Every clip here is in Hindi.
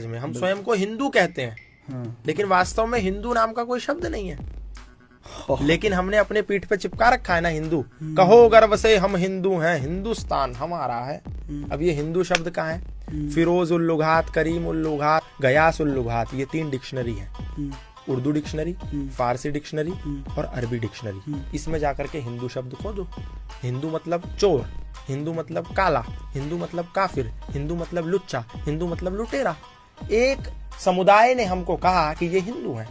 में हम स्वयं को हिंदू कहते हैं, लेकिन वास्तव में हिंदू नाम का कोई शब्द नहीं है, लेकिन हमने अपने पीठ पे चिपका रखा है ना हिंदू। कहो गर्व से हम हिंदू हैं, हिंदुस्तान हमारा है। अब ये हिंदू शब्द कहाँ है? फिरोज उल लुगात, करीम उल लुगात, गयास उल लुगात, ये 3 डिक्शनरी है, उर्दू डिक्शनरी, फारसी डिक्शनरी और अरबी डिक्शनरी। इसमें जाकर के हिंदू शब्द खोजो। हिंदू मतलब चोर, हिंदू मतलब काला, हिंदू मतलब काफिर, हिंदू मतलब लुच्चा, हिंदू मतलब लुटेरा। एक समुदाय ने हमको कहा कि ये हिंदू हैं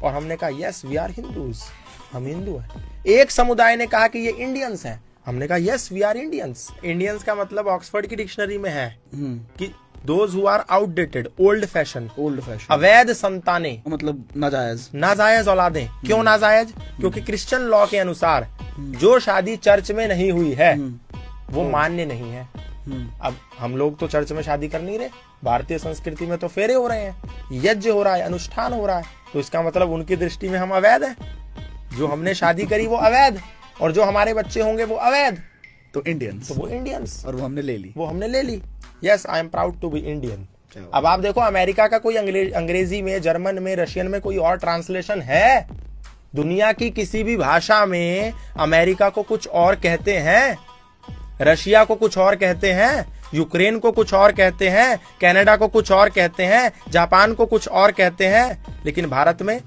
और हमने कहा यस वी आर हिंदूज, हम हिंदू हैं। एक समुदाय ने कहा कि ये इंडियंस हैं, हमने कहा yes we are Indians. Indians का मतलब ऑक्सफोर्ड की डिक्शनरी में है कि those who are outdated, old fashion, अवैध संतानें, मतलब नाजायज औलादें। क्यों नाजायज? क्योंकि क्रिश्चियन लॉ के अनुसार जो शादी चर्च में नहीं हुई है वो मान्य नहीं है। अब हम लोग तो चर्च में शादी कर नहीं रहे, भारतीय संस्कृति में तो फेरे हो रहे हैं, यज्ञ हो रहा है, अनुष्ठान हो रहा है, तो इसका मतलब उनकी दृष्टि में हम अवैध हैं। जो हमने शादी करी वो अवैध, और जो हमारे बच्चे होंगे वो अवैध, तो इंडियंस, तो वो इंडियंस, और वो हमने ले ली। Yes I am proud to be Indian. अब आप देखो अमेरिका का कोई अंग्रेजी में, जर्मन में, रशियन में कोई और ट्रांसलेशन है? दुनिया की किसी भी भाषा में अमेरिका को कुछ और कहते हैं, रशिया को कुछ और कहते हैं, यूक्रेन को कुछ और कहते हैं, कनाडा को कुछ और कहते हैं, जापान को कुछ और कहते हैं, लेकिन भारत में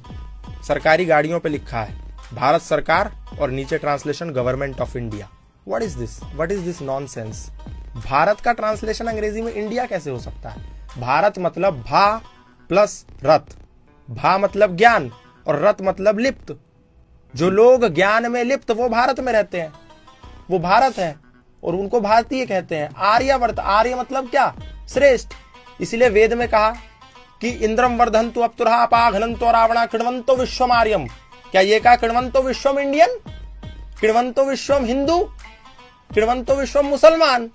सरकारी गाड़ियों पे लिखा है भारत सरकार और नीचे translation government of India. What is this nonsense? Bharat का ट्रांसलेशन अंग्रेजी में इंडिया कैसे हो सकता है? भारत मतलब भा प्लस रथ, भा मतलब ज्ञान और रथ मतलब लिप्त। जो लोग ज्ञान में लिप्त वो भारत में रहते हैं, वो भारत है और उनको भारतीय कहते हैं। आर्यावर्त, आर्य मतलब क्या? श्रेष्ठ। इसलिए वेद में कहा कि इंद्रम वर्धंतु अप्तुरहा अपाघनंतो रावणा कृण्वन्तो विश्वम आर्यम। क्या ये कहा कृण्वन्तो विश्वम इंडियन, कृण्वन्तो विश्वम हिंदू, कृण्वन्तो विश्वम मुसलमान,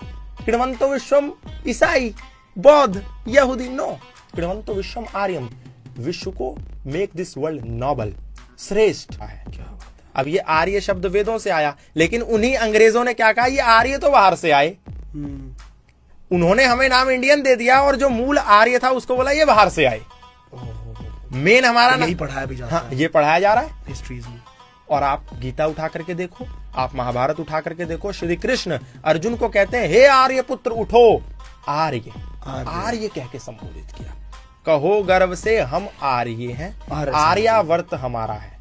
कृण्वन्तो विश्वम ईसाई, बौद्ध, यहूदी? नो, कृण्वन्तो विश्वम आर्यम। विश्व को मेक दिस वर्ल्ड नोबल, श्रेष्ठ है। अब ये आर्य शब्द वेदों से आया, लेकिन उन्हीं अंग्रेजों ने क्या कहा, ये आर्य तो बाहर से आए। उन्होंने हमें नाम इंडियन दे दिया और जो मूल आर्य था उसको बोला ये बाहर से आए। मेन हमारा यही पढ़ाया भी जाता है, ये पढ़ाया जा रहा है हिस्ट्रीज में। और आप गीता उठा करके देखो, आप महाभारत उठा करके देखो, श्री कृष्ण अर्जुन को कहते हैं हे आर्य पुत्र उठो। आर्य, आर्य कह के संबोधित किया। कहो गर्व से हम आर्य हैं, आर्यावर्त हमारा है।